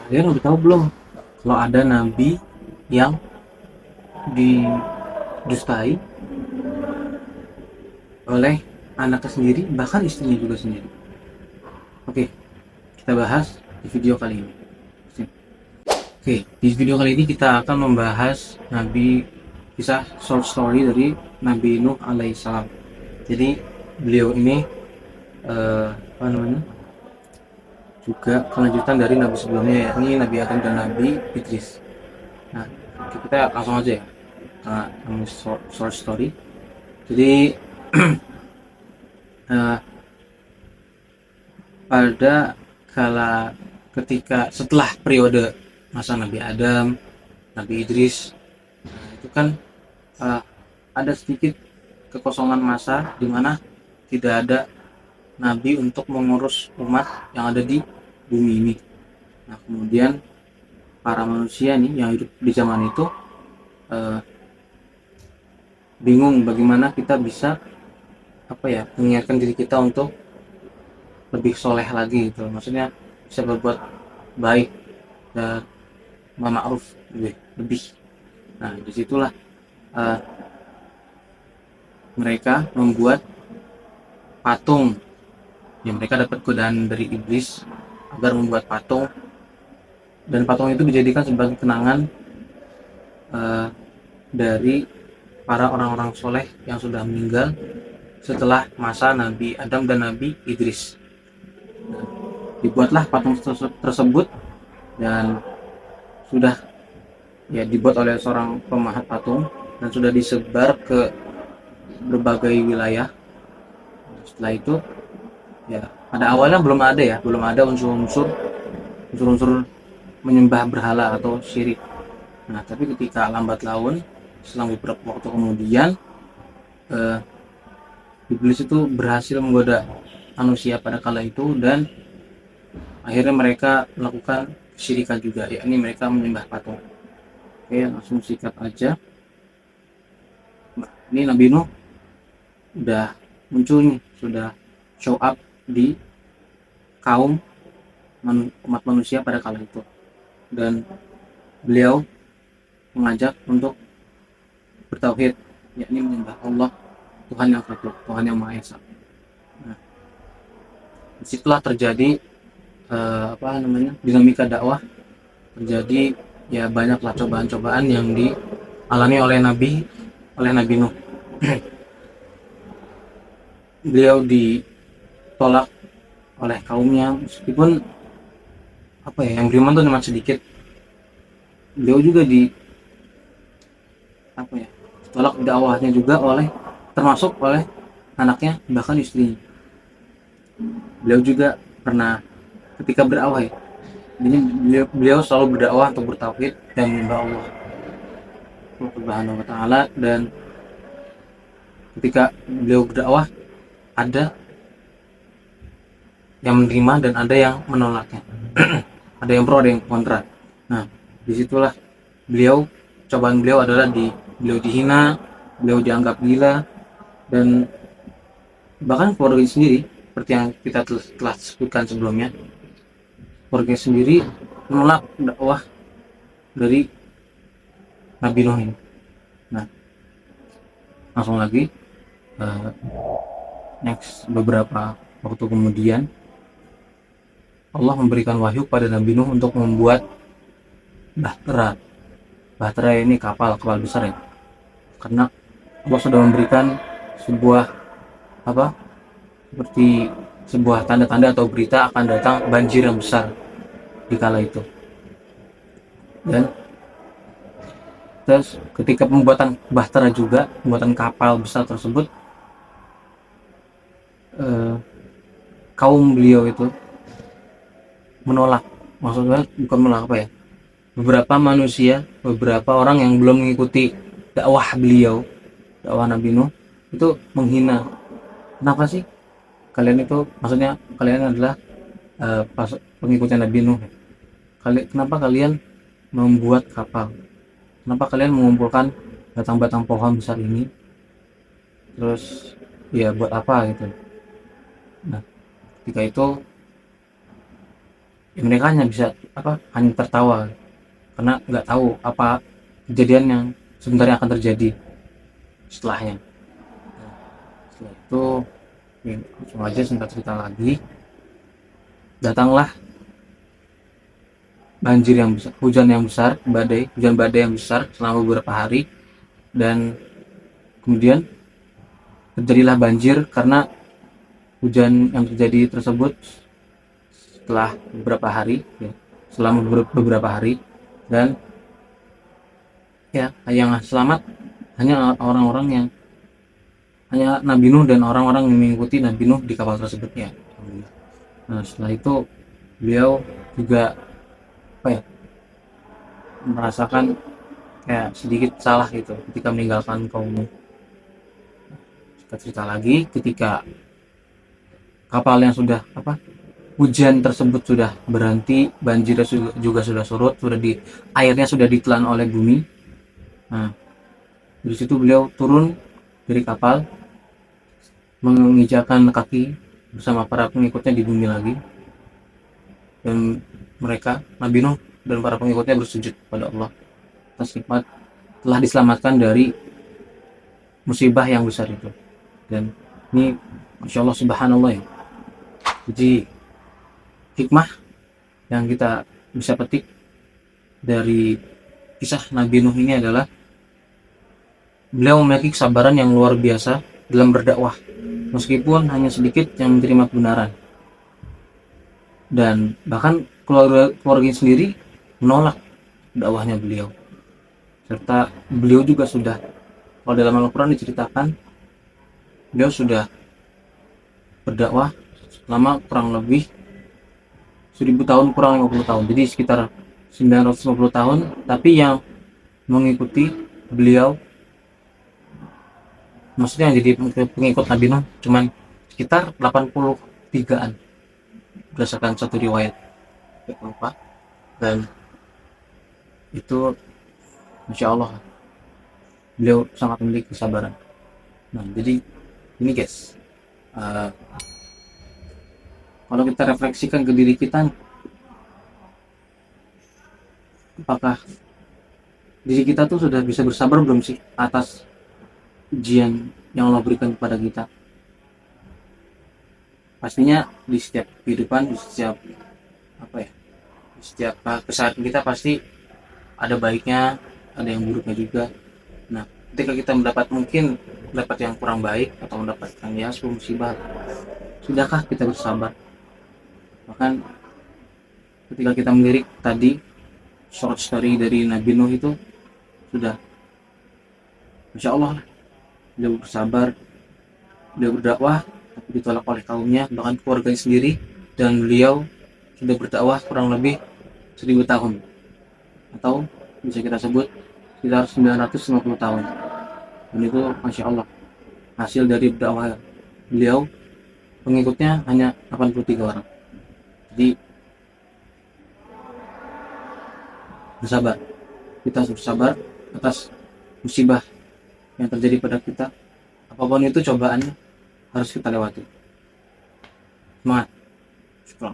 Kalian udah tahu belum kalau ada nabi yang didustai oleh anaknya sendiri, bahkan istrinya juga sendiri? Oke, kita bahas di video kali ini. Oke, di video kali ini kita akan membahas kisah short story dari Nabi Nuh alaihissalam. Jadi beliau ini apa namanya, juga kelanjutan dari nabi sebelumnya, yakni Nabi Adam dan Nabi Idris. Nah, kita langsung aja ya, short story. Jadi uh, pada kala ketika setelah periode masa Nabi Adam, Nabi Idris, nah itu kan uh, ada sedikit kekosongan masa di mana tidak ada nabi untuk mengurus umat yang ada di bumi ini. Nah, kemudian para manusia nih yang hidup di zaman itu uh, bingung bagaimana kita bisa mengingatkan diri kita untuk lebih soleh lagi gitu, maksudnya bisa berbuat baik dan ma'ruf lebih. Nah, disitulah uh, mereka membuat patung. Ya, mereka dapat godaan dari iblis agar membuat patung, dan patung itu dijadikan sebagai kenangan dari para orang-orang soleh yang sudah meninggal setelah masa Nabi Adam dan Nabi Idris. Nah, dibuatlah patung tersebut dan sudah dibuat oleh seorang pemahat patung dan sudah disebar ke berbagai wilayah. Setelah itu pada awalnya belum ada unsur-unsur menyembah berhala atau syirik. Nah, tapi ketika lambat laun, selang beberapa waktu kemudian, iblis itu berhasil menggoda manusia pada kala itu, dan akhirnya mereka melakukan kesyirikan juga, yakni mereka menyembah patung. Oke, langsung sikat aja. Nah, ini Nabi Nuh udah muncul nih, sudah show up di kaum umat manusia pada kala itu, dan beliau mengajak untuk bertauhid, yakni menyembah Allah, Tuhan yang satu, Tuhan yang Maha Esa. Nah, disitulah terjadi dinamika dakwah, terjadi banyaklah cobaan-cobaan yang dialami oleh Nabi Nuh. Beliau ditolak oleh kaumnya, meskipun yang beriman tuh cuma sedikit. Beliau juga ditolak dakwahnya juga termasuk oleh anaknya, bahkan istrinya. Beliau juga pernah ketika berdakwah jadi beliau selalu berdakwah untuk bertauhid dan menyembah Allah Subhanahu wa taala, dan ketika beliau berdakwah ada yang menerima dan ada yang menolaknya. Ada yang pro, ada yang kontra. Nah, disitulah cobaan beliau adalah beliau dihina, beliau dianggap gila, dan bahkan keluarga sendiri, seperti yang kita telah sebutkan sebelumnya, keluarga sendiri menolak dakwah dari Nabi Nuh ini. Nah, langsung lagi, next beberapa waktu kemudian Allah memberikan wahyu pada Nabi Nuh untuk membuat bahtera. Bahtera ini kapal besar ya, karena Allah sudah memberikan sebuah seperti sebuah tanda-tanda atau berita akan datang banjir yang besar di kala itu. Dan terus ketika pembuatan bahtera juga, pembuatan kapal besar tersebut, kaum beliau itu menolak, maksudnya bukan menolak beberapa manusia, beberapa orang yang belum mengikuti dakwah beliau, dakwah Nabi Nuh, itu menghina. Kenapa sih kalian itu, maksudnya kalian adalah pengikutnya Nabi Nuh, kenapa kalian membuat kapal, kenapa kalian mengumpulkan batang-batang pohon besar ini, terus buat apa gitu. Nah, ketika itu ya mereka hanya bisa hanya tertawa karena nggak tahu apa kejadian yang sebenarnya akan terjadi setelahnya. Setelah itu ya, langsung aja singkat cerita lagi, datanglah banjir yang besar, hujan yang besar, hujan badai yang besar selama beberapa hari, dan kemudian terjadilah banjir karena hujan yang terjadi tersebut setelah beberapa hari, ya, selama beberapa hari. Dan ya yang selamat hanya orang-orang yang hanya Nabi Nuh dan orang-orang yang mengikuti Nabi Nuh di kapal tersebut ya. Nah setelah itu beliau juga merasakan kayak sedikit salah gitu ketika meninggalkan kaumnya. Kita cerita lagi, ketika kapal yang sudah hujan tersebut sudah berhenti, banjirnya juga sudah surut, airnya sudah ditelan oleh bumi. Nah dari situ beliau turun dari kapal, menginjakan kaki bersama para pengikutnya di bumi lagi, dan mereka Nabi Nuh dan para pengikutnya bersujud kepada Allah atas nikmat telah diselamatkan dari musibah yang besar itu. Dan ini Masya Allah subhanallah ya, jadi hikmah yang kita bisa petik dari kisah Nabi Nuh ini adalah beliau memiliki kesabaran yang luar biasa dalam berdakwah, meskipun hanya sedikit yang menerima kebenaran, dan bahkan keluarga sendiri menolak dakwahnya beliau. Serta beliau juga sudah, kalau dalam Al-Quran diceritakan, beliau sudah berdakwah selama kurang lebih 1000 tahun, kurang 50 tahun, jadi sekitar 950 tahun. Tapi yang mengikuti beliau, maksudnya yang jadi pengikut Nabi Nuh, cuman sekitar 83-an berdasarkan satu riwayat, lupa. Dan itu Masya Allah, beliau sangat memiliki kesabaran. Nah jadi ini guys, kalau kita refleksikan ke diri kita, apakah diri kita tuh sudah bisa bersabar belum sih atas ujian yang Allah berikan kepada kita? Pastinya di setiap kehidupan, di setiap di setiap keseharian kita pasti ada baiknya, ada yang buruknya juga. Nah ketika kita mungkin mendapat yang kurang baik atau mendapatkan ya sebuah musibah, sudahkah kita bersabar? Bahkan ketika kita melirik tadi short story dari Nabi Nuh itu, sudah Masya Allah, beliau bersabar, beliau berdakwah tapi ditolak oleh kaumnya, bahkan keluarganya sendiri, dan beliau sudah berdakwah kurang lebih 1000 tahun, atau bisa kita sebut sekitar 950 tahun. Dan itu Masya Allah, hasil dari berdakwah beliau, pengikutnya hanya 83 orang. Jadi bersabar, kita harus bersabar atas musibah yang terjadi pada kita, apapun itu cobaannya harus kita lewati. Semangat. Syukur.